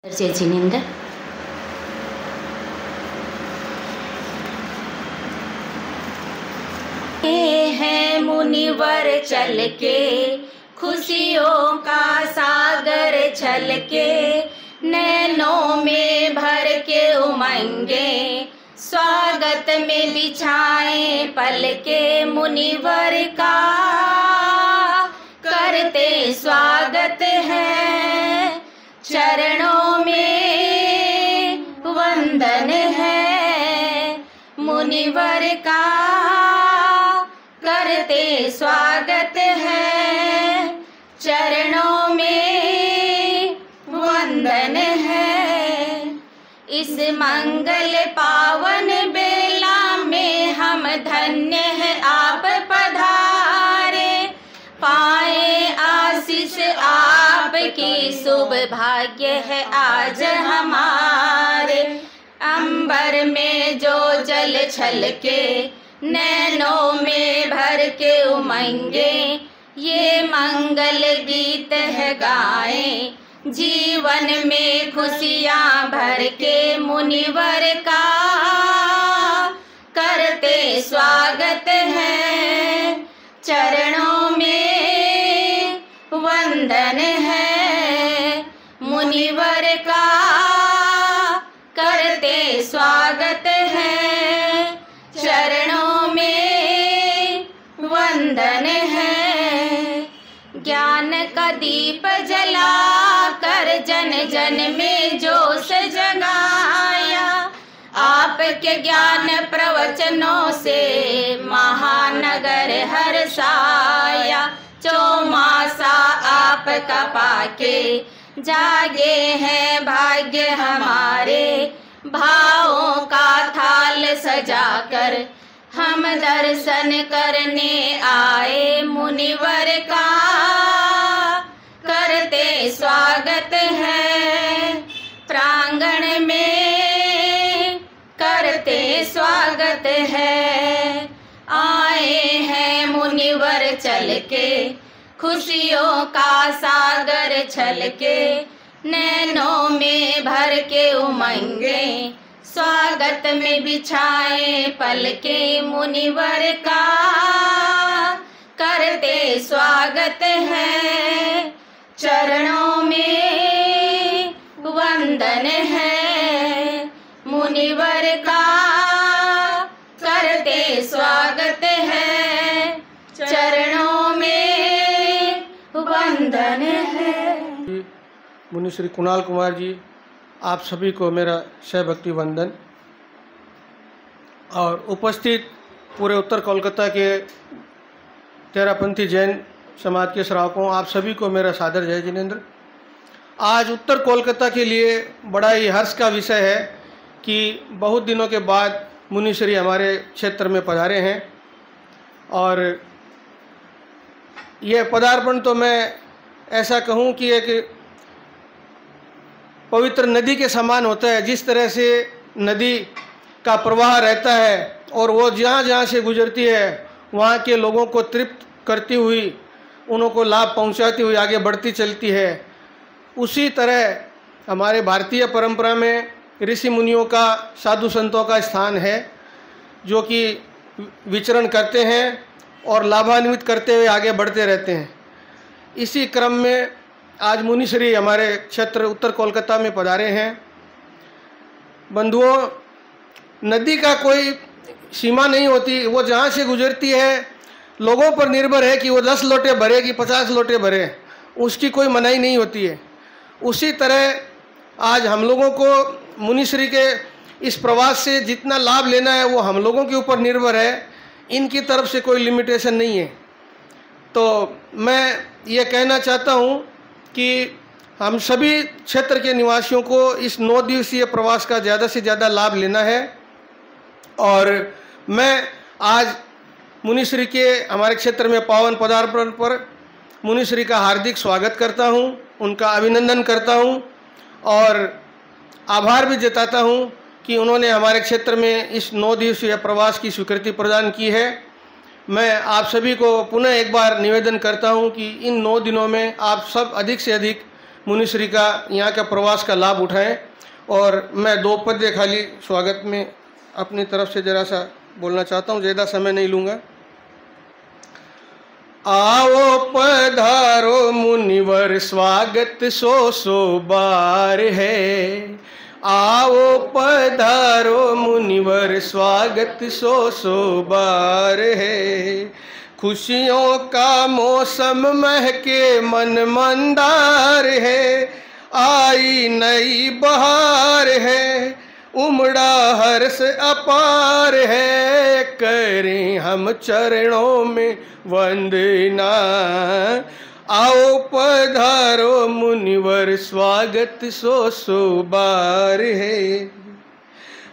जय जिनेंद्र। है मुनिवर चल के खुशियों का सागर छल के, नैनों में भर के उमंगे स्वागत में बिछाए पल के मुनिवर का करते स्वागत है, चरणों में वंदन है मुनिवर का करते स्वागत है, चरणों में वंदन है। इस मंगल पावन बेला में हम धन्य है आप पधारे, पाए आशीष आपकी शुभ भाग्य है आज हमारे। अंबर में जो जल छलके नैनों में भर के उमंगे, ये मंगल गीत है गाएं जीवन में खुशियाँ भर के मुनिवर का करते स्वागत है, चरणों में वंदन है मुनिवर का करते स्वागत है, चरणों में वंदन है। ज्ञान का दीप जला कर जन जन में जोश जगाया, आपके ज्ञान प्रवचनों से महानगर हर्षाया। चौमासा आपका पाके जागे हैं भाग्य हमारे, भावों का थाल सजाकर हम दर्शन करने आए मुनिवर का करते स्वागत है, प्रांगण में करते स्वागत है। आए हैं मुनिवर चल के खुशियों का सागर छल के, नैनों में भर के उमंगे स्वागत में बिछाए पल के मुनिवर का करते स्वागत है, चरणों में वंदन है मुनिवर का करते स्वागत है, चरणों में वंदन है। मुनि श्री कुणाल कुमार जी, आप सभी को मेरा सहभक्ति वंदन और उपस्थित पूरे उत्तर कोलकाता के तेरापंथी जैन समाज के श्रावकों, आप सभी को मेरा सादर जय जिनेंद्र। आज उत्तर कोलकाता के लिए बड़ा ही हर्ष का विषय है कि बहुत दिनों के बाद मुनिश्री हमारे क्षेत्र में पधारे हैं और यह पदार्पण तो मैं ऐसा कहूँ कि एक पवित्र नदी के समान होता है। जिस तरह से नदी का प्रवाह रहता है और वो जहाँ जहाँ से गुजरती है वहाँ के लोगों को तृप्त करती हुई, उन्हों को लाभ पहुँचाती हुई आगे बढ़ती चलती है, उसी तरह हमारे भारतीय परंपरा में ऋषि मुनियों का, साधु संतों का स्थान है जो कि विचरण करते हैं और लाभान्वित करते हुए आगे बढ़ते रहते हैं। इसी क्रम में आज मुनिश्री हमारे क्षेत्र उत्तर कोलकाता में पधारे हैं। बंधुओं, नदी का कोई सीमा नहीं होती, वो जहाँ से गुजरती है लोगों पर निर्भर है कि वो 10 लोटे भरे कि 50 लोटे भरे, उसकी कोई मनाही नहीं होती है। उसी तरह आज हम लोगों को मुनिश्री के इस प्रवास से जितना लाभ लेना है वो हम लोगों के ऊपर निर्भर है, इनकी तरफ से कोई लिमिटेशन नहीं है। तो मैं ये कहना चाहता हूँ कि हम सभी क्षेत्र के निवासियों को इस 9 दिवसीय प्रवास का ज़्यादा से ज़्यादा लाभ लेना है और मैं आज मुनिश्री के हमारे क्षेत्र में पावन पदार्पण पर मुनिश्री का हार्दिक स्वागत करता हूं, उनका अभिनंदन करता हूं और आभार भी जताता हूं कि उन्होंने हमारे क्षेत्र में इस 9 दिवसीय प्रवास की स्वीकृति प्रदान की है। मैं आप सभी को पुनः एक बार निवेदन करता हूं कि इन 9 दिनों में आप सब अधिक से अधिक मुनिश्री का यहाँ का प्रवास का लाभ उठाएं। और मैं 2 पद्य खाली स्वागत में अपनी तरफ से जरा सा बोलना चाहता हूँ, ज़्यादा समय नहीं लूँगा। आओ पधारो मुनिवर स्वागत सो बार है। आओ पधारो मुनिवर स्वागत सो बार है। खुशियों का मौसम महके मन मंदार है। आई नई बहार है, उमड़ा हर्ष अपार है। करें हम चरणों में वंदना। आओ पधारो मुनिवर स्वागत सो बार है।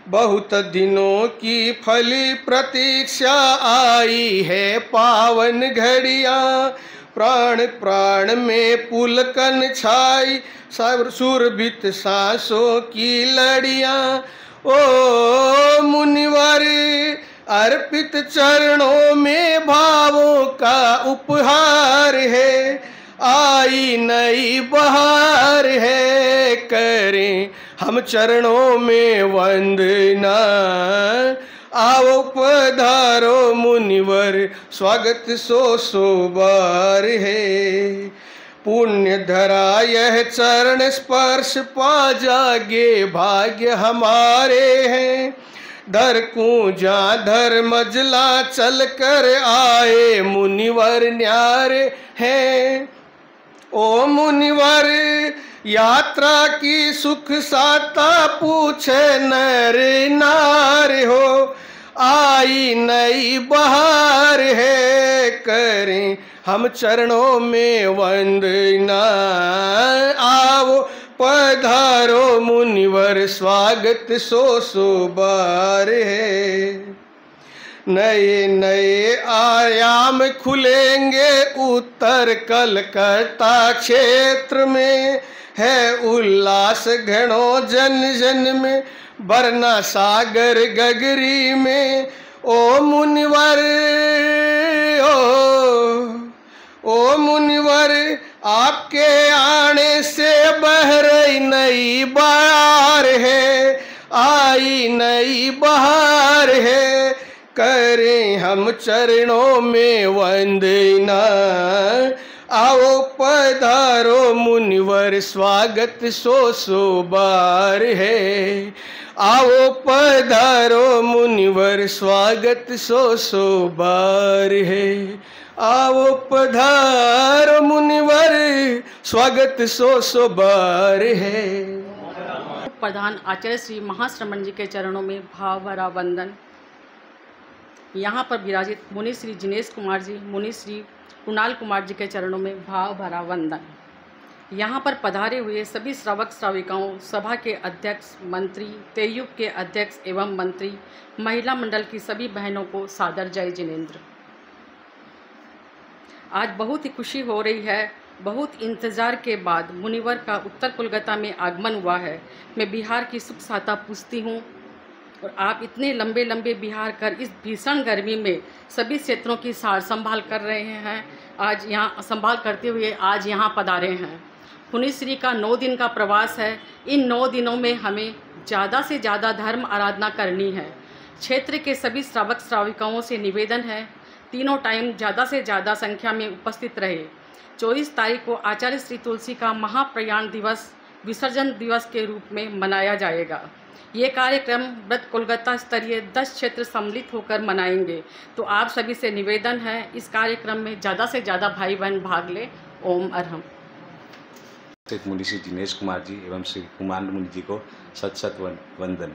बहुत दिनों की फली प्रतीक्षा आई है पावन घड़ियाँ। प्राण प्राण में पुलकन छाई सुरभित सांसों की लड़ियाँ। ओ मुनिवर अर्पित चरणों में भावों का उपहार है। आई नई बहार है, करें हम चरणों में वंदना। आओ पधारो मुनिवर स्वागत सो बार है। पुण्य धरा यह चरण स्पर्श पा जागे भाग्य हमारे हैं। धर कूंजा धर मजला चल कर आए मुनिवर न्यारे हैं। ओ मुनिवर यात्रा की सुख साता पूछे नर नार हो। आई नई बहार है, करें हम चरणों में वंदना। आओ पधारो मुनिवर स्वागत सो बार है। नए नए आयाम खुलेंगे उत्तर कलकत्ता क्षेत्र में। है उल्लास घणों जन जन में, बरना सागर गगरी में। ओ मुनिवर ओ मुनिवर आपके आने से बह रही नई बहार है। आई नई बहार है, करें हम चरणों में वंदना। आओ पधारो मुनिवर स्वागत सो बार है। आओ पधारो मुनिवर स्वागत सो बार है। आओ पधारो मुनिवर स्वागत सो बार है। प्रधान आचार्य श्री महाश्रमण जी के चरणों में भाव भरा वंदन। यहाँ पर विराजित मुनि श्री जिनेश कुमार जी, मुनि श्री कुणाल कुमार जी के चरणों में भाव भरा वंदन। यहाँ पर पधारे हुए सभी श्रावक श्राविकाओं, सभा के अध्यक्ष, मंत्री, तेयुब के अध्यक्ष एवं मंत्री, महिला मंडल की सभी बहनों को सादर जय जिनेंद्र। आज बहुत ही खुशी हो रही है। बहुत इंतज़ार के बाद मुनिवर का उत्तर कोलकाता में आगमन हुआ है। मैं बिहार की सुख साता पूछती हूँ और आप इतने लंबे लंबे बिहार कर इस भीषण गर्मी में सभी क्षेत्रों की सार संभाल कर रहे हैं। आज यहाँ संभाल करते हुए आज यहाँ पधारे हैं। मुनिश्री का 9 दिन का प्रवास है। इन 9 दिनों में हमें ज़्यादा से ज़्यादा धर्म आराधना करनी है। क्षेत्र के सभी श्रावक श्राविकाओं से निवेदन है, तीनों टाइम ज़्यादा से ज़्यादा संख्या में उपस्थित रहे। 24 तारीख को आचार्य श्री तुलसी का महाप्रयाण दिवस विसर्जन दिवस के रूप में मनाया जाएगा। ये कार्यक्रम व्रत कोलकाता स्तरीय 10 क्षेत्र सम्मिलित होकर मनाएंगे। तो आप सभी से निवेदन है, इस कार्यक्रम में ज़्यादा से ज़्यादा भाई बहन भाग लें। ओम अरहम। मुनि श्री दिनेश कुमार जी एवं श्री कुमार मुनि जी को सत सत वंदन।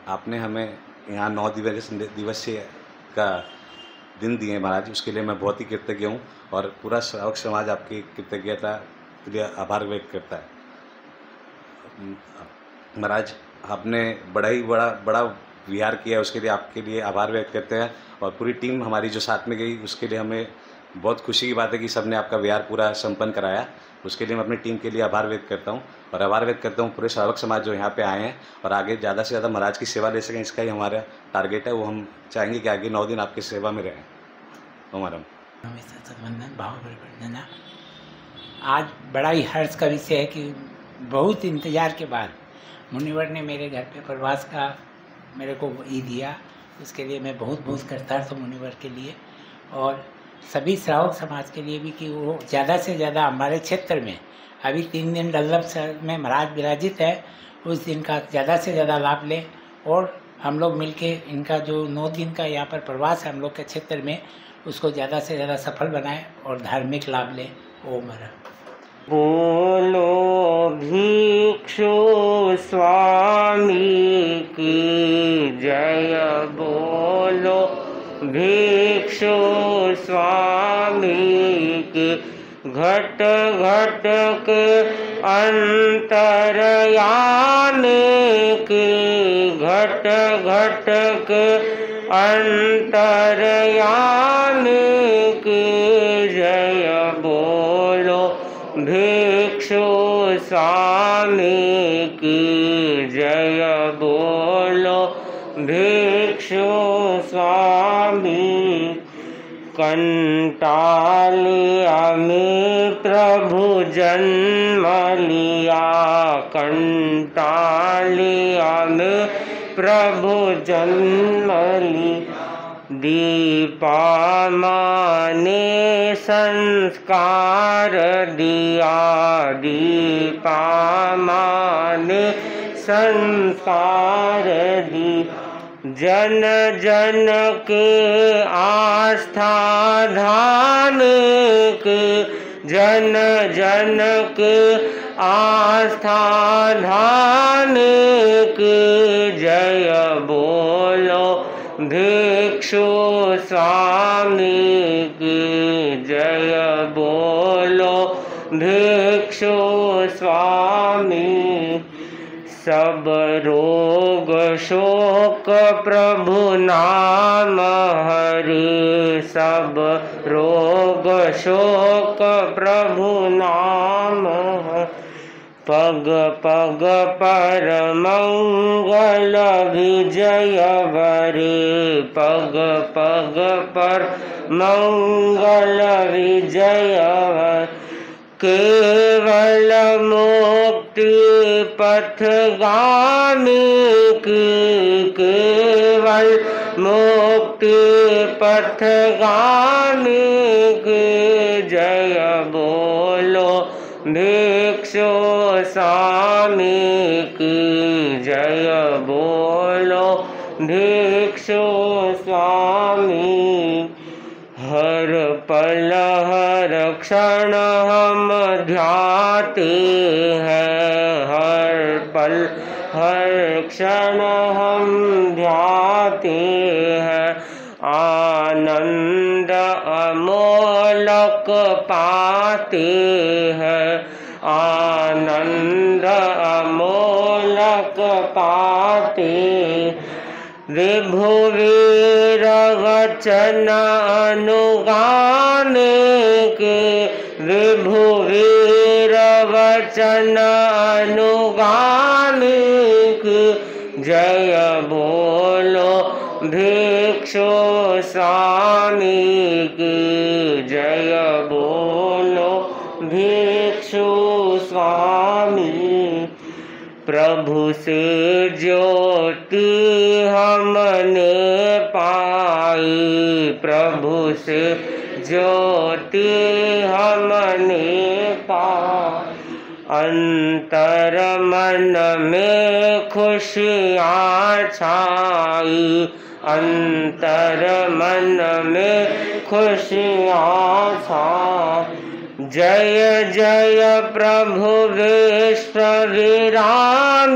आपने हमें यहाँ 9 दिवसीय का दिन दिए महाराज, उसके लिए मैं बहुत ही कृतज्ञ हूँ और पूरा श्रावक समाज आपकी कृतज्ञता के लिए आभार व्यक्त करता है। महाराज आपने बड़ा विहार किया, उसके लिए आपके लिए आभार व्यक्त करते हैं। और पूरी टीम हमारी जो साथ में गई उसके लिए हमें बहुत खुशी की बात है कि सबने आपका विहार पूरा संपन्न कराया। उसके लिए मैं अपनी टीम के लिए आभार व्यक्त करता हूँ और आभार व्यक्त करता हूँ पूरे श्रावक समाज जो यहाँ पे आए हैं और आगे ज़्यादा से ज़्यादा महाराज की सेवा ले सकें, इसका ही हमारा टारगेट है। वो हम चाहेंगे कि आगे 9 दिन आपकी सेवा में रहें। हमारा वंदन भाव परिवर्तना आज बड़ा ही हर्ष का विषय है कि बहुत इंतज़ार के बाद मुनिवर ने मेरे घर पे प्रवास का मेरे को ई दिया। उसके लिए मैं बहुत बहुत कृतज्ञ हूँ मुनिवर के लिए और सभी श्रावक समाज के लिए भी कि वो ज़्यादा से ज़्यादा हमारे क्षेत्र में अभी 3 दिन डल्लभ शहर में महाराज विराजित है, उस दिन का ज़्यादा से ज़्यादा लाभ लें और हम लोग मिलके इनका जो 9 दिन का यहाँ पर प्रवास है हम लोग के क्षेत्र में उसको ज़्यादा से ज़्यादा सफल बनाएं और धार्मिक लाभ लें। ओम हर। बोलो भिक्षु स्वामी की जय, बोलो भिक्षु स्वामी की। घट घट के अंतरयान की, घट घट के अंतरयान की जय, बोलो भिक्षु स्वामी की जय, बोलो भिक्षु स्वामी। कंटालिया में प्रभु जन्म लिया, कंटालिया में प्रभु जन्म लिया। दीपा माँ ने संस्कार दिया, दीपा माँ ने संस्कार दिया। जन जन के आस्था धान के, जन जन के आस्था धान के जय, बोलो भिक्षु स्वामी की जय, बोलो भिक्षु स्वामी। सब रोग शोक प्रभु नाम हरि, सब रोग शोक प्रभु नाम हरि। पग पग पर मंगल विजय वरे, पग पग पर मंगल विजय वरे। केवल मुक्ति पथ गामी की, केवल मुक्ति पथ गामी की जय, बोलो भिक्षु स्वामी की जय, बोलो भिक्षु स्वामी। हर पल हर क्षण हम ध्याते हैं, हर पल हर क्षण हम ध्याते हैं। आनंद अमोलक पाते हैं, आनंद अमोलक पाते। विभुवीर वचन अनुगान के, विभुवीर वचन अनुगान के जय, बोलो भिक्षु स्वामी की जय, बोलो भिक्षु स्वामी। प्रभु से ज्योति हमने पाई, प्रभु से ज्योति हमने पाई। अंतर मन में खुशियाँ छाई, अंतर मन में खुशियाँ छाई। जय जय प्रभु विश्व विराम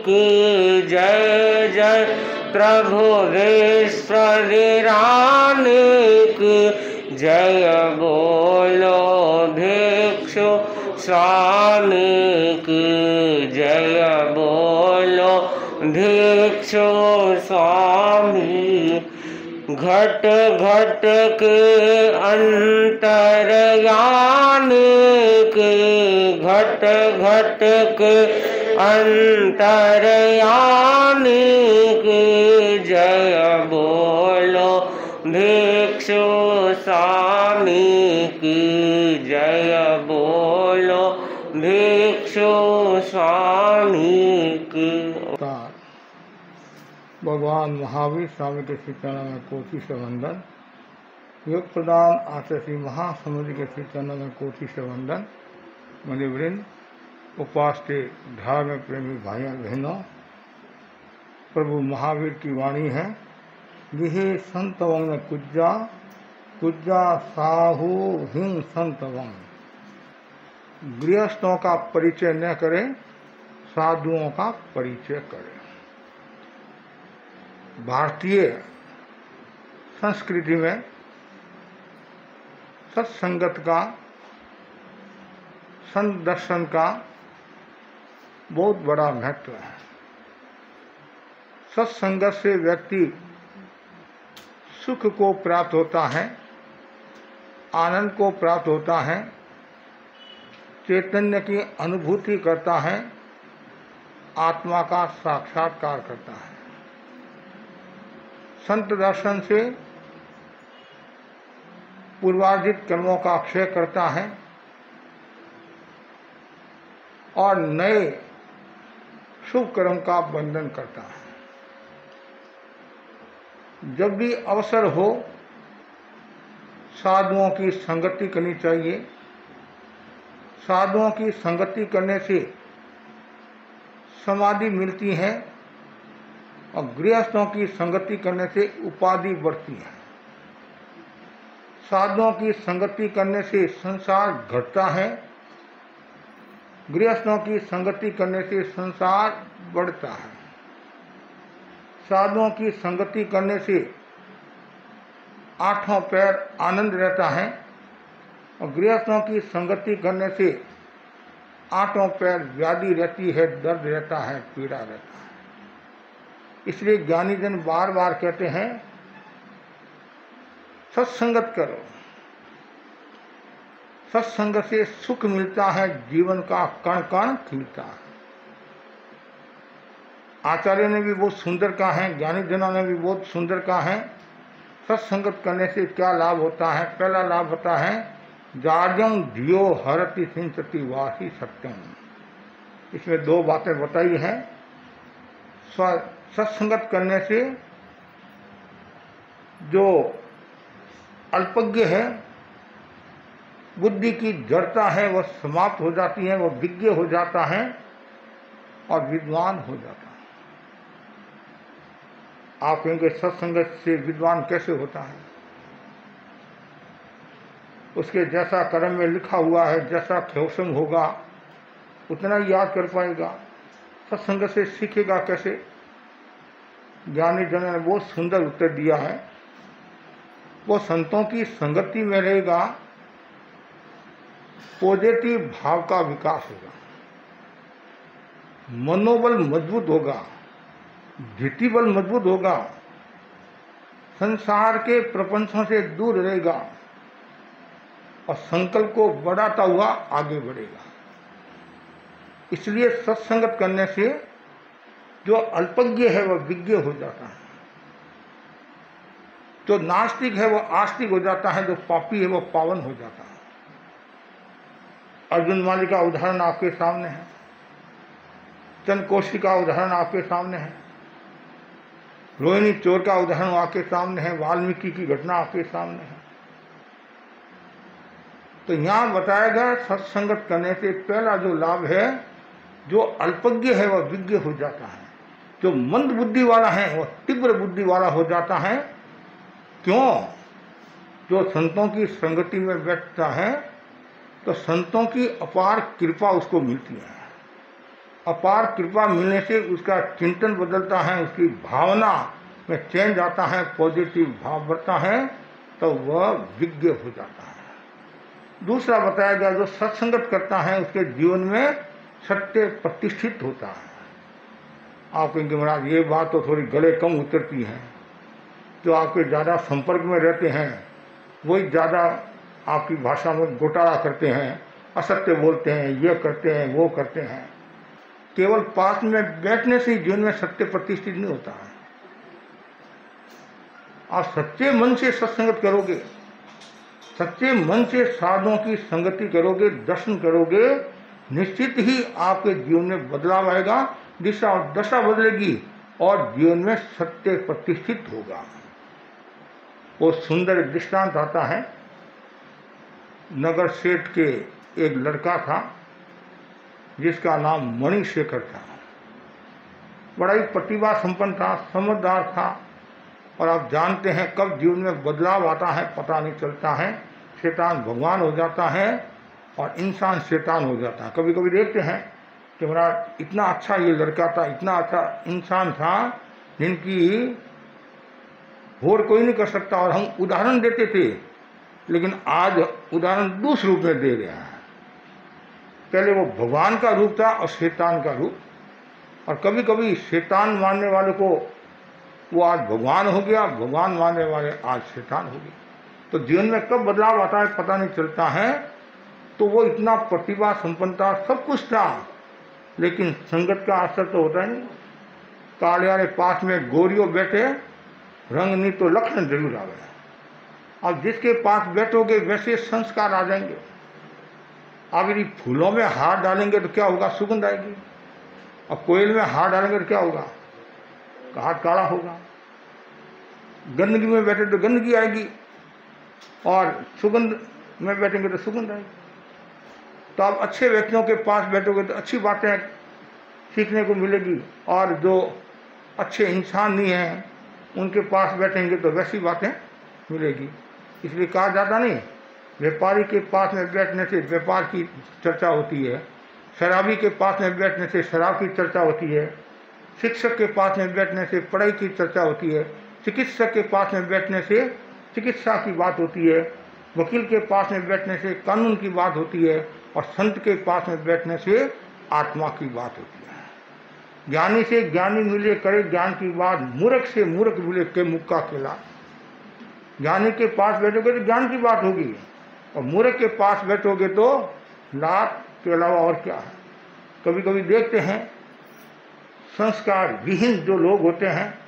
की जय, जय प्रभु विश्व विराम की जय, बोलो भिक्षु स्वामी की जय, बोलो भिक्षु स्वामी। घट घट के अंतरयान के, घट घट के अंतरयान के जय, बोलो भिक्षु स्वामी की जय, बोलो की। भगवान महावीर स्वामी के श्री चरणों में कोटि से वंदन। योग प्रदान आचार्य श्री महासमुद्र के श्री चरणों में कोटि से वंदन। मुनिवृंद, उपास्य धार्मिक प्रेमी भाइयों बहनों, प्रभु महावीर की वाणी है, विहे संतवंग कुज्जा कुज्जा साहू हिम संतवंग। गृहस्थों का परिचय न करें, साधुओं का परिचय करें। भारतीय संस्कृति में सत्संगत का, संत दर्शन का बहुत बड़ा महत्व है। सत्संगत से व्यक्ति सुख को प्राप्त होता है, आनंद को प्राप्त होता है, चैतन्य की अनुभूति करता है, आत्मा का साक्षात्कार करता है। संत दर्शन से पूर्वार्जित कर्मों का क्षय करता है और नए शुभ कर्म का बंधन करता है। जब भी अवसर हो साधुओं की संगति करनी चाहिए। साधुओं की संगति करने से समाधि मिलती है और गृहस्थों की संगति करने से उपाधि बढ़ती है। साधुओं की संगति करने से संसार घटता है, गृहस्थों की संगति करने से संसार बढ़ता है। साधुओं की संगति करने से आठों पैर आनंद रहता है और गृहस्थों की संगति करने से आठों पैर व्याधि रहती है, दर्द रहता है, पीड़ा रहता है। इसलिए ज्ञानी जन बार बार कहते हैं सत्संगत करो। सत्संग से सुख मिलता है, जीवन का कण कण खिलता है। आचार्य ने भी बहुत सुंदर कहा है, ज्ञानी जनों ने भी बहुत सुंदर कहा है। सत्संगत करने से क्या लाभ होता है? पहला लाभ होता है जार्यं धियो हरति सिंचति वाहि सत्यम। इसमें दो बातें बताई हैं। सत्संगत करने से जो अल्पज्ञ है, बुद्धि की जड़ता है, वह समाप्त हो जाती है, वह विज्ञ हो जाता है और विद्वान हो जाता है। आप कहेंगे सत्संगत से विद्वान कैसे होता है? उसके जैसा कर्म में लिखा हुआ है, जैसा ख्योसम होगा उतना ही याद कर पाएगा। सत्संग से सीखेगा कैसे? ज्ञानी जनों ने बहुत सुंदर उत्तर दिया है। वो संतों की संगति में रहेगा, पॉजिटिव भाव का विकास होगा, मनोबल मजबूत होगा, धृति बल मजबूत होगा, संसार के प्रपंचों से दूर रहेगा और संकल्प को बढ़ाता हुआ आगे बढ़ेगा। इसलिए सत्संगत करने से जो अल्पज्ञ है वह विज्ञ हो जाता है, जो नास्तिक है वह आस्तिक हो जाता है, जो पापी है वह पावन हो जाता है। अर्जुन माली का उदाहरण आपके सामने है, चंद्रकोशी का उदाहरण आपके सामने है, रोहिणी चोर का उदाहरण आपके सामने है, वाल्मीकि की घटना आपके सामने है। तो यहाँ बताया गया सत्संगत करने से पहला जो लाभ है, जो अल्पज्ञ है वह विज्ञ हो जाता है, जो मंद बुद्धि वाला है वह तीव्र बुद्धि वाला हो जाता है। क्यों? जो संतों की संगति में बैठता है तो संतों की अपार कृपा उसको मिलती है। अपार कृपा मिलने से उसका चिंतन बदलता है, उसकी भावना में चेंज आता है, पॉजिटिव भाव बढ़ता है, तो वह विज्ञ हो जाता है। दूसरा बताया गया जो सत्संगत करता है उसके जीवन में सत्य प्रतिष्ठित होता है। आप कहेंगे महाराज ये बात तो थोड़ी गले कम उतरती है। जो आपके ज़्यादा संपर्क में रहते हैं वही ज़्यादा आपकी भाषा में घोटाला करते हैं, असत्य बोलते हैं, ये करते हैं, वो करते हैं। केवल पास में बैठने से जीवन में सत्य प्रतिष्ठित नहीं होता है। आप सच्चे मन से सत्संगत करोगे, सच्चे मन से साधुओं की संगति करोगे, दर्शन करोगे, निश्चित ही आपके जीवन में बदलाव आएगा दिशा और दशा बदलेगी और जीवन में सत्य प्रतिष्ठित होगा। वो सुंदर दृष्टांत आता है। नगर सेठ के एक लड़का था जिसका नाम मणिशेखर था। बड़ा ही प्रतिभा संपन्न था, समझदार था। और आप जानते हैं कब जीवन में बदलाव आता है पता नहीं चलता है। शैतान भगवान हो जाता है और इंसान शैतान हो जाता है। कभी कभी देखते हैं कि मेरा इतना अच्छा ये लड़का था, इतना अच्छा इंसान था जिनकी होड़ कोई नहीं कर सकता, और हम उदाहरण देते थे, लेकिन आज उदाहरण दूसरे रूप में दे रहे हैं। पहले वो भगवान का रूप था और शैतान का रूप, और कभी कभी शैतान मानने वाले को वो आज भगवान हो गया, भगवान मानने वाले आज शैतान हो गए। तो जीवन में कब बदलाव आता है पता नहीं चलता है। तो वो इतना प्रतिभा संपन्न था, सब कुछ था, लेकिन संगत का असर तो होता ही नहीं। कालियारे पास में गोरियो बैठे, रंग नहीं तो लक्षण जरूर आ गया। अब जिसके पास बैठोगे वैसे संस्कार आ जाएंगे। आप यदि फूलों में हाथ डालेंगे तो क्या होगा? सुगंध आएगी। और कोयल में हाथ डालेंगे तो क्या होगा? हाथ काला होगा। गंदगी में बैठे तो गंदगी आएगी, और सुगंध में बैठेंगे तो सुगंध आएगी। तो आप अच्छे व्यक्तियों के पास बैठोगे तो अच्छी बातें सीखने को मिलेगी, और जो अच्छे इंसान नहीं हैं उनके पास बैठेंगे तो वैसी बातें मिलेगी। इसलिए कहा जाता नहीं, व्यापारी के पास में बैठने से व्यापार की चर्चा होती है, शराबी के पास में बैठने से शराब की चर्चा होती है, शिक्षक के पास में बैठने से पढ़ाई की चर्चा होती है, चिकित्सक के पास में बैठने से चिकित्सा की बात होती है, वकील के पास में बैठने से कानून की बात होती है, और संत के पास में बैठने से आत्मा की बात होती है। ज्ञानी से ज्ञानी मिले करे ज्ञान की बात, मूर्ख से मूर्ख मिले के मुक्का केला। ज्ञानी के पास बैठोगे तो ज्ञान की बात होगी, और मूर्ख के पास बैठोगे तो लात के अलावा और क्या है। कभी कभी देखते हैं संस्कार विहीन जो लोग होते हैं,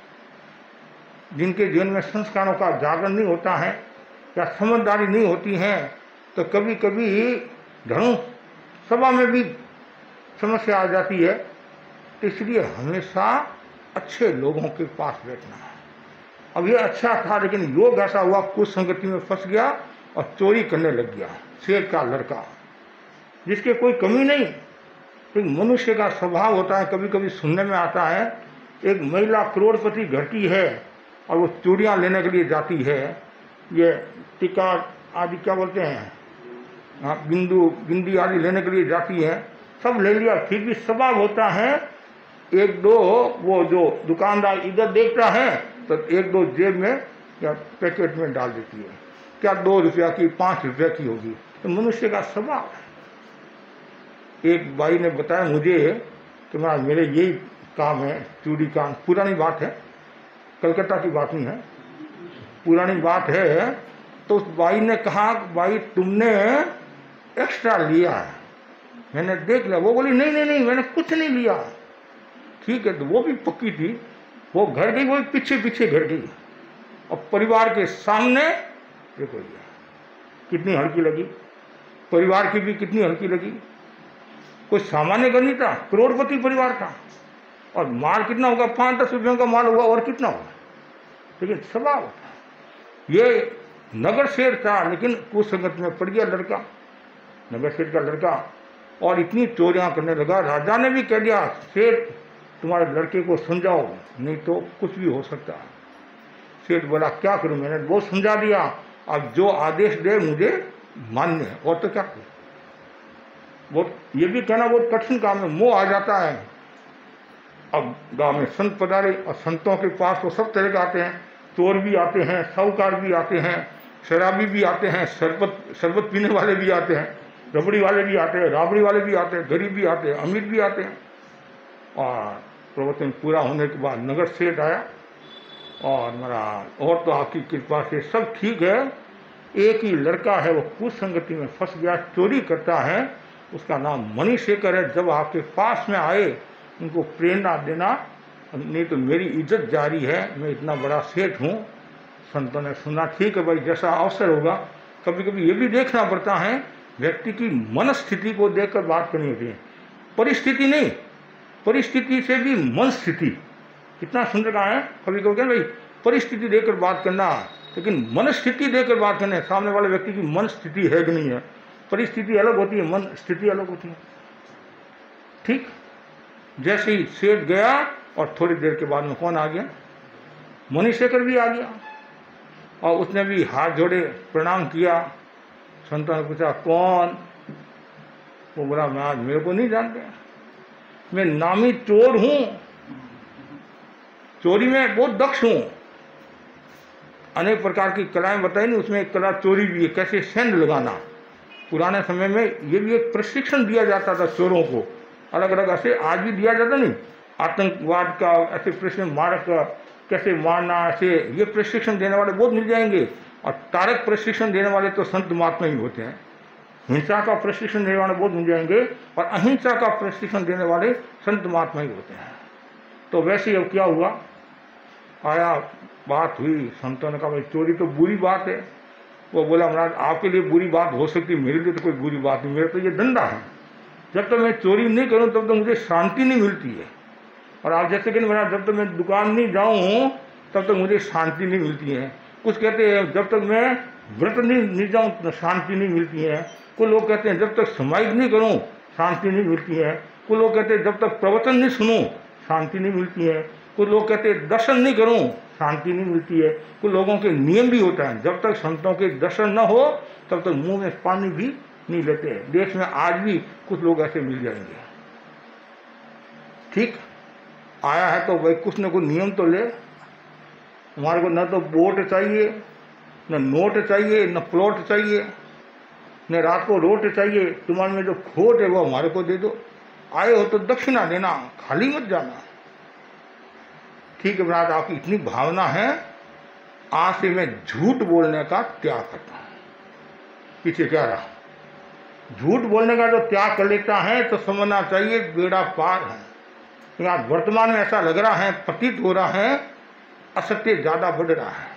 जिनके जीवन में संस्कारों का जागरण नहीं होता है या समझदारी नहीं होती है, तो कभी कभी धर्म सभा में भी समस्या आ जाती है। इसलिए हमेशा अच्छे लोगों के पास बैठना है। अब ये अच्छा था, लेकिन योग ऐसा हुआ कुछ संगति में फंस गया और चोरी करने लग गया। शेर का लड़का, जिसके कोई कमी नहीं, एक मनुष्य का स्वभाव होता है। कभी कभी सुनने में आता है एक महिला करोड़पति घर की है और वो चूड़ियाँ लेने के लिए जाती है, ये टीका आदि क्या बोलते हैं, हाँ, बिंदी आदि लेने के लिए जाती है। सब ले लिया, फिर भी स्वभाव होता है एक दो, वो जो दुकानदार इधर देखता है तो एक दो जेब में या पैकेट में डाल देती है। क्या 2 रुपया की 5 रुपया की होगी, तो मनुष्य का स्वभाव है। एक भाई ने बताया मुझे कि मेरे यही काम है, चूड़ी काम। पुरानी बात है, कलकत्ता की बात नहीं है, पुरानी बात है। तो उस भाई ने कहा, भाई तुमने एक्स्ट्रा लिया है। मैंने देख लिया। वो बोली नहीं नहीं नहीं, मैंने कुछ नहीं लिया। ठीक है, तो वो भी पक्की थी। वो घर गई, वो भी पीछे पीछे घर गई, और परिवार के सामने देखो कितनी हल्की लगी, परिवार की भी कितनी हल्की लगी। कोई सामान्य घर नहीं था, करोड़पति परिवार था, और माल कितना होगा? 5-10 रुपयों का माल होगा, और कितना होगा? लेकिन स्वभाव था। ये नगर शेर था, लेकिन कुसंगत में पड़ गया लड़का, नगर शेर का लड़का, और इतनी चोरियां करने लगा। राजा ने भी कह दिया, शेर तुम्हारे लड़के को समझाओ, नहीं तो कुछ भी हो सकता है। शेर बोला क्या करूं? मैंने वो समझा दिया, अब जो आदेश दे मुझे मान्य है, और तो क्या करूं। वो ये भी कहना बहुत कठिन काम है, मोह आ जाता है। अब गांव में संत पधारे, और संतों के पास तो सब तरह के आते हैं, चोर भी आते हैं, साहूकार भी आते हैं, शराबी भी आते हैं, शरबत पीने वाले भी आते हैं, रबड़ी वाले भी आते हैं, राबड़ी वाले भी आते हैं, गरीब भी आते हैं, अमीर भी आते हैं। और प्रवचन पूरा होने के बाद नगर सेठ आया, और महाराज और तो आपकी कृपा से सब ठीक है, एक ही लड़का है वो कुसंगति में फंस गया, चोरी करता है, उसका नाम मणिशेखर है। जब आपके पास में आए उनको प्रेरणा देना, नहीं तो मेरी इज्जत जारी है, मैं इतना बड़ा सेठ हूँ। संतों ने सुना, ठीक है भाई, जैसा अवसर होगा। कभी कभी ये भी देखना पड़ता है, व्यक्ति की मनस्थिति को देखकर बात करनी होती है, परिस्थिति नहीं। परिस्थिति से भी मन स्थिति, कितना सुंदर कहा है। कभी कभी भाई परिस्थिति देकर बात करना, लेकिन मन स्थिति देकर बात करना है। सामने वाले व्यक्ति की मन स्थिति है कि नहीं है। परिस्थिति अलग होती है, मन स्थिति अलग होती है। ठीक जैसे ही सेठ गया और थोड़ी देर के बाद में कौन आ गया, मणिशेखर भी आ गया और उसने भी हाथ जोड़े प्रणाम किया। संतों ने पूछा कौन, वो बोला मैं आज मेरे को नहीं जानते, मैं नामी चोर हूं, चोरी में बहुत दक्ष हूं। अनेक प्रकार की कलाएं बताई नहीं, उसमें एक कला चोरी भी है, कैसे सेंध लगाना। पुराने समय में ये भी एक प्रशिक्षण दिया जाता था चोरों को, अलग अलग ऐसे आज भी दिया जाता नहीं, आतंकवाद का ऐसे प्रशिक्षण, मारक का कैसे मारना, ऐसे ये प्रशिक्षण देने वाले बहुत मिल जाएंगे। और तारक प्रशिक्षण देने वाले तो संत महात्मा ही होते हैं। हिंसा का प्रशिक्षण देने वाले बहुत मिल जाएंगे और अहिंसा का प्रशिक्षण देने वाले संत महात्मा ही होते हैं। तो वैसे ही अब क्या हुआ, आया बात हुई, संतों ने कहा भाई चोरी तो बुरी बात है। वो बोला महाराज आपके लिए बुरी बात हो सकती है, मेरे लिए तो कोई बुरी बात नहीं, मेरा तो ये धंधा है। जब तक मैं चोरी नहीं करूं तब तक मुझे शांति नहीं मिलती है। और आप जैसे कि महाराज जब तक मैं दुकान नहीं जाऊं तब तक मुझे शांति नहीं मिलती है। कुछ कहते हैं जब तक मैं व्रत नहीं जाऊं शांति नहीं मिलती है। कुछ लोग कहते हैं जब तक समाहित नहीं करूं शांति नहीं मिलती है। कुछ लोग कहते हैं जब तक प्रवचन नहीं सुनूं शांति नहीं मिलती है। कुछ लोग कहते हैं दर्शन नहीं करूं शांति नहीं मिलती है। कुछ लोगों के नियम भी होता है, जब तक संतों के दर्शन न हो तब तक मुंह में पानी भी नहीं लेते हैं। देश में आज भी कुछ लोग ऐसे मिल जाएंगे। ठीक आया है तो भाई कुछ न कुछ नियम तो ले। हमारे को न तो वोट चाहिए, न नोट चाहिए, न प्लॉट चाहिए, न रात को रोट चाहिए। तुम्हारे में जो खोट है वो हमारे को दे दो। आए हो तो दक्षिणा देना, खाली मत जाना। ठीक है महाराज आपकी इतनी भावना है, आज से मैं झूठ बोलने का त्याग करता हूँ। पीछे क्या रहा, झूठ बोलने का जो त्याग कर लेता है तो समझना चाहिए बेड़ा पार है। आज वर्तमान में ऐसा लग रहा है, प्रतीत हो रहा है, असत्य ज़्यादा बढ़ रहा है।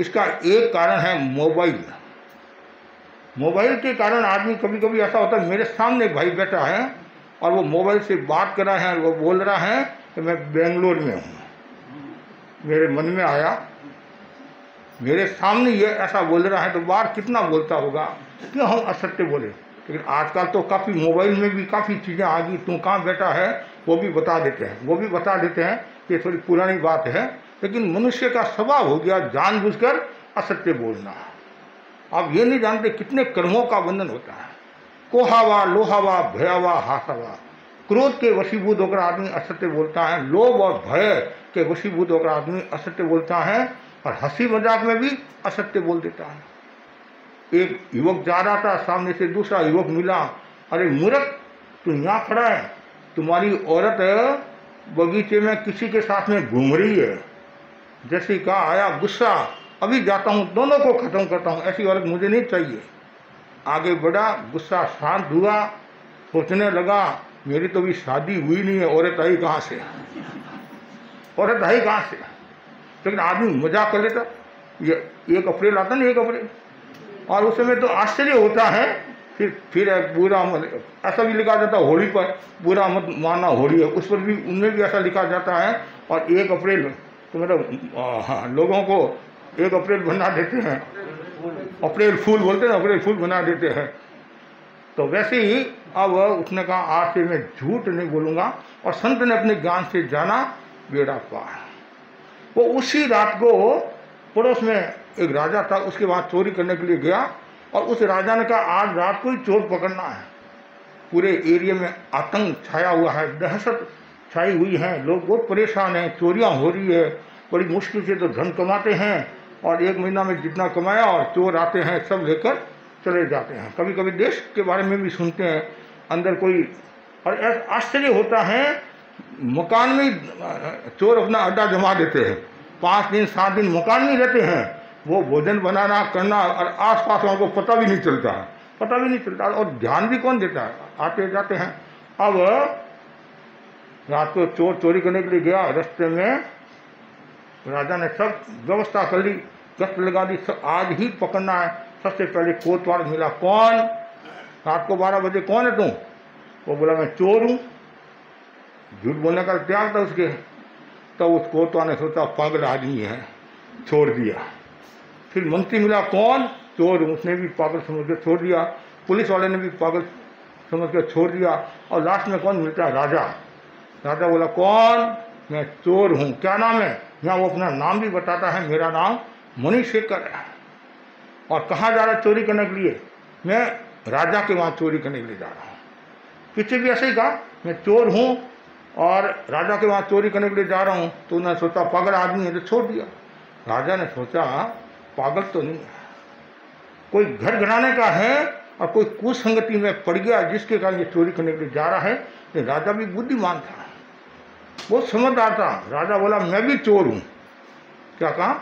इसका एक कारण है मोबाइल। मोबाइल के कारण आदमी कभी कभी ऐसा होता है, मेरे सामने भाई बैठा है और वो मोबाइल से बात कर रहा है, वो बोल रहा है कि मैं बेंगलोर में हूँ। मेरे मन में आया मेरे सामने ये ऐसा बोल रहा है तो बाहर कितना बोलता होगा, क्यों हम असत्य बोले। लेकिन आजकल तो काफ़ी मोबाइल में भी काफ़ी चीज़ें आ गई, तू कहाँ बैठा है वो भी बता देते हैं, वो भी बता देते हैं। ये थोड़ी पुरानी बात है, लेकिन मनुष्य का स्वभाव हो गया जानबूझकर असत्य बोलना। आप ये नहीं जानते कितने कर्मों का बंधन होता है। कोहावा, लोहावा, भयावा, हासावा। क्रोध के वशीभूत होकर आदमी असत्य बोलता है, लोभ और भय के वशीभूत होकर आदमी असत्य बोलता है, और हंसी मजाक में भी असत्य बोल देता है। एक युवक जा रहा था, सामने से दूसरा युवक मिला, अरे मूर्ख तू यहाँ खड़ा है, तुम्हारी औरत बगीचे में किसी के साथ में घूम रही है। जैसे कहा आया गुस्सा, अभी जाता हूँ दोनों को खत्म करता हूँ, ऐसी औरत मुझे नहीं चाहिए। आगे बढ़ा, गुस्सा शांत हुआ, सोचने लगा मेरी तो भी शादी हुई नहीं है, औरत आई कहाँ से, औरत आई कहाँ से। लेकिन आदमी मजाक कर लेता, ये 1 अप्रैल आता ना 1 अप्रैल, और उस समय तो आश्चर्य होता है। फिर बुरा मत, ऐसा भी लिखा जाता है होली पर बुरा मत मानना होली है, उस पर भी उनमें भी ऐसा लिखा जाता है। और 1 अप्रैल तो मतलब हाँ, लोगों को 1 अप्रैल बना देते हैं, अप्रैल फूल बोलते हैं, अप्रैल फूल बना देते हैं। तो वैसे ही अब उसने कहा आज से मैं झूठ नहीं बोलूँगा, और संत ने अपने ज्ञान से जाना बेड़ा पार। वो उसी रात को पड़ोस में एक राजा था, उसके बाद चोरी करने के लिए गया, और उस राजा ने कहा आज रात को ही चोर पकड़ना है। पूरे एरिया में आतंक छाया हुआ है, दहशत छाई हुई है, लोग बहुत परेशान हैं, चोरियां हो रही है, बड़ी मुश्किल से तो धन कमाते हैं, और 1 महीना में जितना कमाया और चोर आते हैं सब लेकर चले जाते हैं। कभी कभी देश के बारे में भी सुनते हैं, अंदर कोई, और आश्चर्य होता है मकान में चोर अपना अड्डा जमा देते हैं, 5 दिन 7 दिन मकान में रहते हैं, वो भोजन बनाना करना, और आसपास वालों को पता भी नहीं चलता है, पता भी नहीं चलता, और ध्यान भी कौन देता है, आते जाते हैं। अब रात को चोर चोरी करने के लिए गया, रास्ते में राजा ने सब व्यवस्था कर ली, गश्त लगा दी, सब आज ही पकड़ना है। सबसे पहले कोतवाल मिला, कौन, रात को 12 बजे कौन है तू? वो बोला मैं चोर हूँ। झूठ बोलने का त्याग था उसके। तो उस कोतवाल ने सोचा पागल आदमी है, छोड़ दिया। फिर मंत्री मिला, कौन? चोर, उसने भी पागल समझ के छोड़ दिया। पुलिस वाले ने भी पागल समझ के छोड़ दिया। और लास्ट में कौन मिलता है? राजा। राजा बोला कौन? मैं चोर हूँ। क्या नाम है? यहाँ वो अपना नाम भी बताता है, मेरा नाम मणिशेखर है। और कहाँ जा रहा है चोरी करने के लिए? मैं राजा के वहाँ चोरी करने के लिए जा रहा हूँ। पीछे भी ऐसे ही कहा, मैं चोर हूँ और राजा के वहाँ चोरी करने के लिए जा रहा हूँ। तो उन्होंने सोचा पागल आदमी है, तो छोड़ दिया। राजा ने सोचा पागल तो नहीं है, कोई घर घराने का है और कोई कुसंगति में पड़ गया जिसके कारण ये चोरी करने के लिए जा रहा है। तो राजा भी बुद्धिमान था, बहुत समझदार था। राजा बोला मैं भी चोर हूँ। क्या कहा?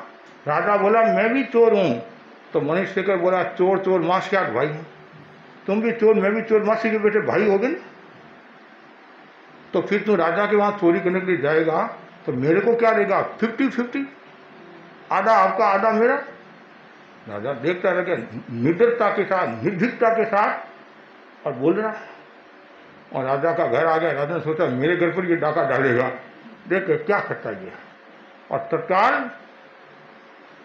राजा बोला मैं भी चोर हूँ। तो मणिशेखर बोला चोर चोर मास क्या भाई, तुम भी चोर मैं भी चोर, मासी के बेटे भाई हो गए ना। तो फिर तू राजा के वहाँ चोरी करने के लिए जाएगा तो मेरे को क्या देगा? 50-50, आधा आपका आधा मेरा। राजा देखता रह निडरता के साथ, निर्भीकता के साथ और बोल रहा। और राजा का घर आ गया। राजा ने सोचा मेरे घर पर ये डाका डालेगा, देख क्या करता ये। और तत्काल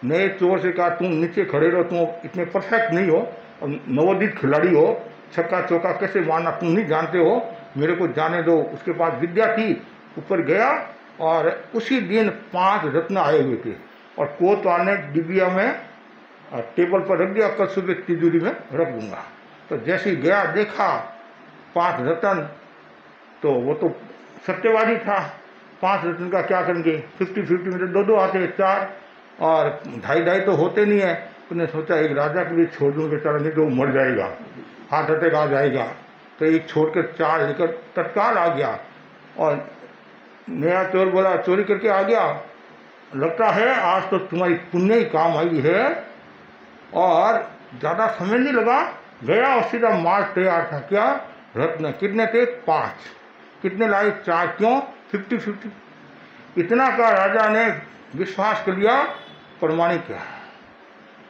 नए चोर से कहा तुम नीचे खड़े रहो, तुम इतने परफेक्ट नहीं हो और नवोदित खिलाड़ी हो, छक्का चौका कैसे मारना तुम नहीं जानते हो, मेरे को जाने दो। उसके पास विद्या थी। ऊपर गया और उसी दिन 5 रत्न आए हुए थे और कोतवाल ने डिबिया में टेबल पर रख दिया, कल सुबह तिजोरी में रख दूंगा। तो जैसे ही गया देखा 5 रत्न, तो वो तो सत्यवादी था। 5 रत्न का क्या करेंगे? 50-50 में तो 2-2 आते हैं, 4 और 2.5 तो होते नहीं है। उन्होंने सोचा एक राजा के लिए छोड़ दूँ बेचारा, नहीं तो वो मर जाएगा, हार्ट अटैक आ जाएगा। तो एक छोड़ कर 4 लेकर तत्काल आ गया। और नया चोर बोला चोरी करके आ गया, लगता है आज तो तुम्हारी पुण्य ही काम आई है। और ज़्यादा समय नहीं लगा, गया और सीधा माल तैयार था। क्या? रत्न। कितने थे? 5। कितने लाए? 4। क्यों? 50-50। इतना का राजा ने विश्वास कर लिया, प्रमाणिक है।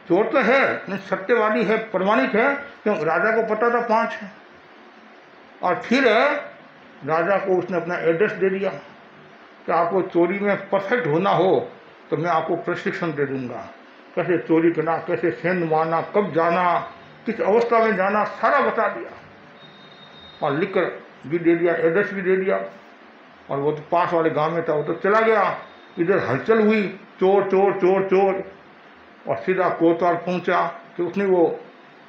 चोर तो है नहीं, सत्यवादी है, प्रमाणिक है। क्यों? राजा को पता था 5 है। और फिर राजा को उसने अपना एड्रेस दे दिया कि आपको चोरी में परफेक्ट होना हो तो मैं आपको प्रशिक्षण दे दूंगा, कैसे चोरी करना, कैसे सेंध मारना, कब जाना, किस अवस्था में जाना, सारा बता दिया। और लिख कर भी दे दिया, एड्रेस भी दे दिया। और वो तो पास वाले गांव में था, वो तो चला गया। इधर हलचल हुई, चोर चोर चोर चोर। और सीधा कोतवाल पहुंचा कि उसने वो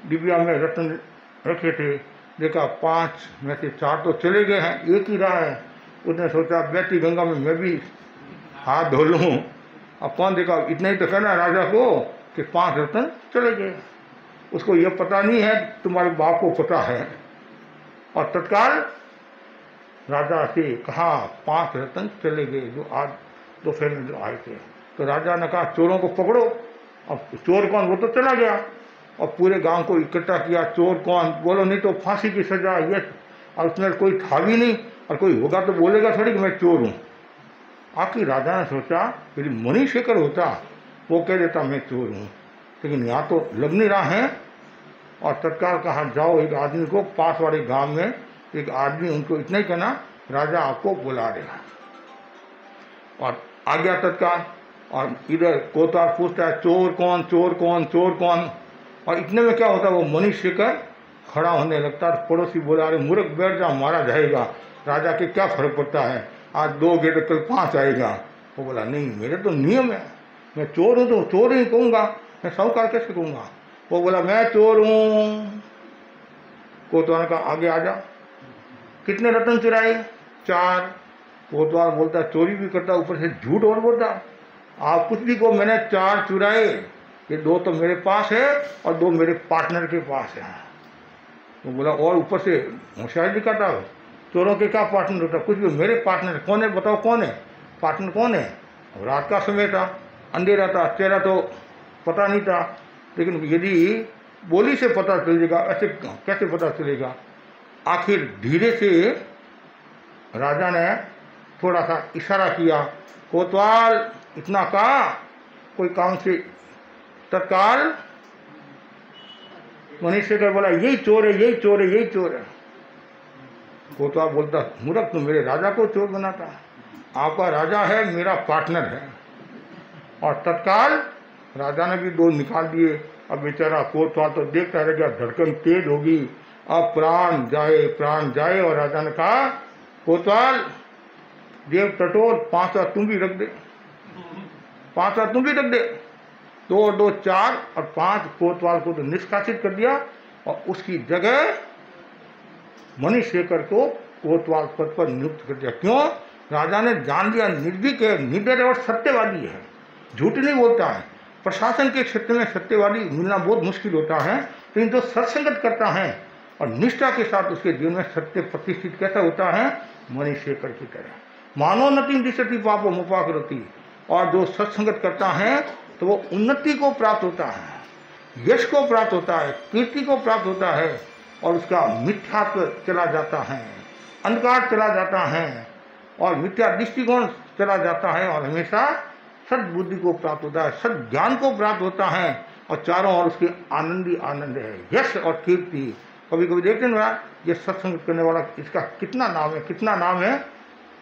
डिबिया में रत्न रखे थे, देखा 5 में से 4 तो चले गए हैं, एक ही रहा है। उसने सोचा बेटी गंगा में मैं भी हाथ धो लूँ। अब कौन देखा, इतना ही तो कहना राजा को कि 5 रत्न चले गए। उसको ये पता नहीं है, तुम्हारे बाप को पता है। और तत्काल राजा से कहा 5 रत्न चले गए जो आज दोपहर में जो आए थे। तो राजा ने कहा चोरों को पकड़ो। अब चोर कौन? वो तो चला गया। और पूरे गांव को इकट्ठा किया, चोर कौन? बोलो नहीं तो फांसी की सजा ये। और उसमें कोई था भी नहीं, और कोई होगा तो बोलेगा थोड़ी कि मैं चोर हूँ। आखिर राजा ने सोचा यदि मणिशेखर होता वो कह देता मैं चोर हूँ, लेकिन यहाँ तो लग नहीं रहा है। और तत्काल कहा जाओ एक आदमी को, पास वाले गांव में एक आदमी, उनको इतना ही कहना राजा आपको बुला देगा। और आ गया तत्काल। और इधर कोतवाल पूछता है चोर कौन, चोर कौन, चोर कौन। और इतने में क्या होता है, वो मणिशेखर खड़ा होने लगता है। पड़ोसी बोला अरे मूर्ख बैठ जा, मारा जाएगा, राजा के क्या फर्क पड़ता है, आज 2 गए तो कल 5 आएगा। वो बोला नहीं मेरे तो नियम है, मैं चोर हूँ तो चोर ही कहूँगा, मैं साहूकार कैसे कहूँगा। वो बोला मैं चोर हूँ। कोतवाल का आगे आ जा। कितने रत्न चुराए? 4। कोतवाल बोलता चोरी भी करता, ऊपर से झूठ और बोलता। आप कुछ भी कहो, मैंने 4 चुराए, ये 2 तो मेरे पास है और 2 मेरे पार्टनर के पास है। वो बोला और ऊपर से होशियारी दिखाता, चोरों के क्या पार्टनर होता, कुछ भी। मेरे पार्टनर कौन है बताओ, कौन है पार्टनर, कौन है? रात का समय था, अंधेरा था, चेहरा तो पता नहीं था। लेकिन यदि बोली से पता चलेगा, ऐसे कैसे पता चलेगा। आखिर धीरे से राजा ने थोड़ा सा इशारा किया, कोतवाल इतना कहा, कोई काम से तत्काल मणिशेखर बोला यही चोर है, यही चोर है, यही चोर है। कोतवाल बोलता, मूर्ख, तुम मेरे राजा को चोर बनाता है, आपका राजा है, मेरा पार्टनर है। और तत्काल राजा ने भी 2 निकाल दिए। अब बेचारा कोतवाल तो देखता रह गया, धड़कन तेज होगी, अब प्राण जाए। और राजा ने कहा, कोतवाल देव टटोल, 5 हाथ तुम भी रख दे, 5 हाथ तुम भी रख दे। 2 और 2 4 और 5 कोतवाल को तो निष्कासित कर दिया और उसकी जगह मणिशेखर को कोतवाल पद पर नियुक्त कर दिया। क्यों? राजा ने जान लिया निर्भीक है, निडर और सत्यवादी है, झूठ नहीं बोलता है। प्रशासन के क्षेत्र में सत्यवादी मिलना बहुत मुश्किल होता है, लेकिन जो सत्संगत करता है और निष्ठा के साथ उसके जीवन में सत्य प्रतिष्ठित कैसा होता है? मणिशेखर की तरह। मानो नति दिशति पापो मुपाकरोति। और जो सत्संगत करता है तो वो उन्नति को प्राप्त होता है, यश को प्राप्त होता है, कीर्ति को प्राप्त होता है, और उसका मिथ्यात्व चला जाता है, अंधकार चला जाता है, और मिथ्या दृष्टिकोण चला जाता है, और हमेशा सद्बुद्धि को प्राप्त होता है, सद ज्ञान को प्राप्त होता है, और चारों ओर उसके आनंद ही आनंद है, यश और कीर्ति। कभी कभी देखते हैं ना, ये सत्संग करने वाला, इसका कितना नाम है।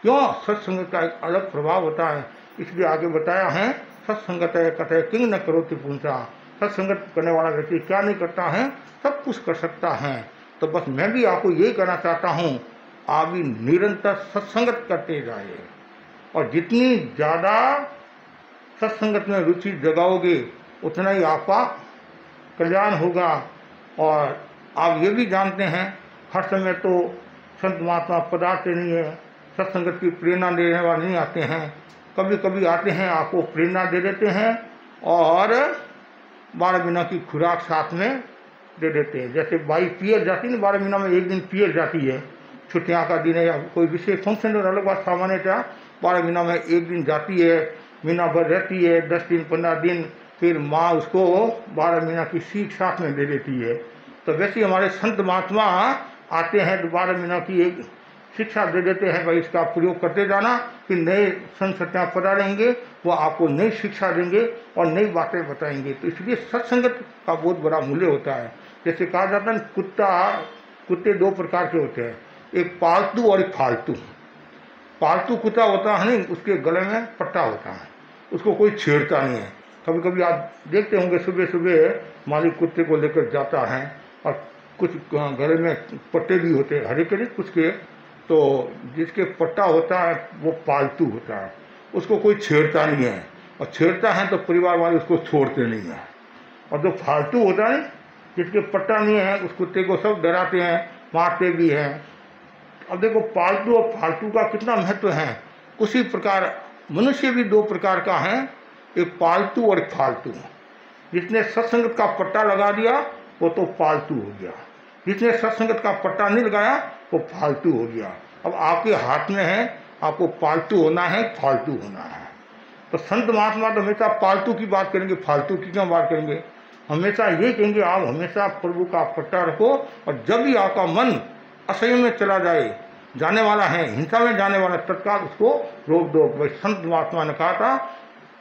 क्यों? सत्संग का एक अलग प्रभाव होता है, इसलिए आगे बताया है, सत्संगत कथय किंग न करोति पुंसा। सत्संगत करने वाला व्यक्ति क्या नहीं करता है? सब कुछ कर सकता है। तो बस मैं भी आपको यही कहना चाहता हूँ, आप भी निरंतर सत्संगत करते जाइए, और जितनी ज़्यादा सत्संगत में रुचि जगाओगे उतना ही आपका कल्याण होगा। और आप ये भी जानते हैं, हर समय तो संत महात्मा पधारते नहीं है, सत्संगत की प्रेरणा देने वाले नहीं आते हैं। कभी कभी आते हैं, आपको प्रेरणा दे देते हैं और 12 महीना की खुराक साथ में दे देते हैं। जैसे बाई पियर जाती है ना, 12 महीना में एक दिन पियर जाती है, छुट्टियां का दिन है या कोई विशेष फंक्शन है, अलग बात, सामान्य था 12 महीना में एक दिन जाती है, महीना भर रहती है, 10 दिन 15 दिन, फिर माँ उसको 12 महीना की सीख साथ में दे देती है। तो वैसे हमारे संत महात्मा आते हैं तो 12 महीना की एक शिक्षा दे देते हैं, भाई इसका प्रयोग करते जाना, फिर नए संत सत्या पधारेंगे, वो आपको नई शिक्षा देंगे और नई बातें बताएंगे। तो इसलिए सत्संगत का बहुत बड़ा मूल्य होता है। जैसे कहा जाता है, कुत्ते 2 प्रकार के होते हैं, एक पालतू और एक फालतू। पालतू कुत्ता होता है नहीं, उसके गले में पट्टा होता है, उसको कोई छेड़ता नहीं है। कभी कभी आप देखते होंगे, सुबह सुबह मालिक कुत्ते को लेकर जाता है और कुछ गले में पट्टे भी होते हैं, हरे के कुछ के, तो जिसके पट्टा होता है वो पालतू होता है, उसको कोई छेड़ता नहीं है, और छेड़ता है तो परिवार वाले उसको छोड़ते नहीं हैं। और जो फालतू होता है, जिसके पट्टा नहीं है, उस कुत्ते को सब डराते हैं, मारते भी हैं। अब देखो, पालतू और फालतू का कितना महत्व है। उसी प्रकार मनुष्य भी 2 प्रकार का है, एक पालतू और एक फालतू। जिसने सत्संगत का पट्टा लगा दिया वो तो पालतू हो गया, जिसने सत्संगत का पट्टा नहीं लगाया वो फालतू हो गया। अब आपके हाथ में है, आपको पालतू होना है, फालतू होना है। तो संत महात्मा तो हमेशा पालतू की बात करेंगे, फालतू की क्यों बात करेंगे? हमेशा ये कहेंगे, आप हमेशा प्रभु का पट्टा रखो, और जब भी आपका मन असंयम में चला जाने वाला है, हिंसा में जाने वाला, तत्काल उसको रोक दो। भाई संत महात्मा ने कहा था,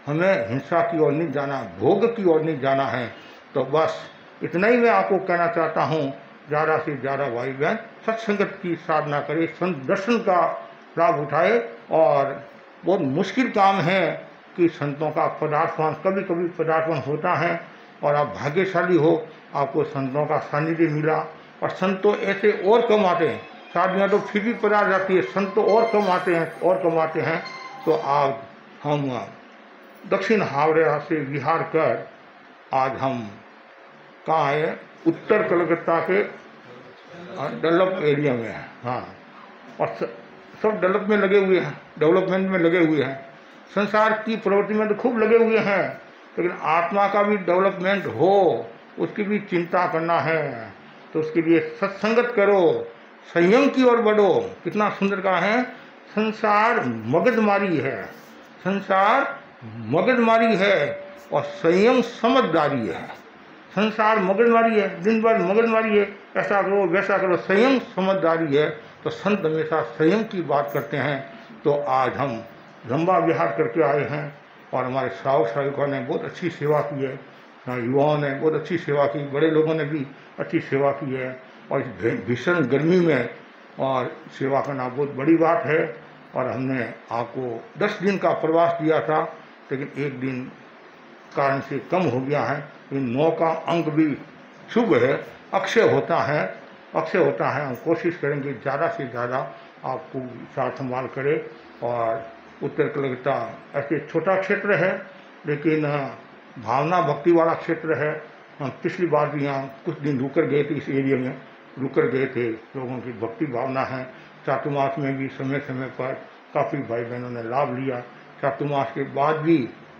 हमें हिंसा की ओर नहीं जाना, भोग की ओर नहीं जाना है। तो बस इतना ही मैं आपको कहना चाहता हूँ, ज़्यादा से ज़्यादा भाई बहन सत्संगत की साधना करें, संत दर्शन का लाभ उठाए। और बहुत मुश्किल काम है कि संतों का पदार्थवान, कभी कभी पदार्थवान होता है, और आप भाग्यशाली हो, आपको संतों का सानिध्य मिला। और संत तो ऐसे और कम आते हैं, साधना तो फिर भी पदार्थ जाती है, संत तो और कम आते हैं। तो आज हम दक्षिण हावड़ा से विहार कर आज हम कहाँ है, उत्तर कलकत्ता के डेवलप एरिया में है। हाँ, और सब डेवलपमेंट में लगे हुए हैं। संसार की प्रवृत्ति में तो खूब लगे हुए हैं, लेकिन आत्मा का भी डेवलपमेंट हो, उसकी भी चिंता करना है। तो उसके लिए सत्संगत करो, संयम की ओर बढ़ो। कितना सुंदर कहा है, संसार मगजमारी है और संयम समझदारी है। संसार मगजमारी है, दिन भर मगजमारी है, ऐसा करो वैसा करो, संयम समझदारी है। तो संत हमेशा संयम की बात करते हैं। तो आज हम लंबा विहार करके आए हैं, और हमारे श्रावक श्राविकों ने बहुत अच्छी सेवा की है, युवाओं ने बहुत अच्छी सेवा की, बड़े लोगों ने भी अच्छी सेवा की है। और इस भीषण गर्मी में और सेवा करना बहुत बड़ी बात है। और हमने आपको 10 दिन का प्रवास दिया था, लेकिन एक दिन कारण से कम हो गया है। इन 9 का अंक भी शुभ है, अक्षय होता है, अक्षय होता है। हम कोशिश करेंगे ज़्यादा से ज़्यादा आपको सार संभाल करें। और उत्तर कलकत्ता ऐसे छोटा क्षेत्र है, लेकिन भावना भक्ति वाला क्षेत्र है। हम पिछली बार भी यहाँ कुछ दिन रुक कर गए थे, इस एरिया में रुक कर गए थे। लोगों की भक्ति भावना है। चातुर्मास में भी समय समय पर काफ़ी भाई बहनों ने लाभ लिया। चातुर्मास के बाद भी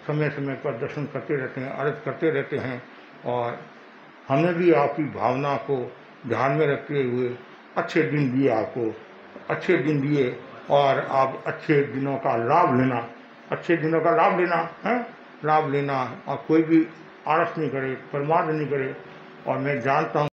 समय समय पर दर्शन करते रहते हैं, अर्घ करते रहते हैं। और हमने भी आपकी भावना को ध्यान में रखते हुए अच्छे दिन दिए, आपको अच्छे दिन दिए। और आप अच्छे दिनों का लाभ लेना, अच्छे दिनों का लाभ लेना है, लाभ लेना। और कोई भी आलस नहीं करे, प्रमाद नहीं करे। और मैं जानता हूँ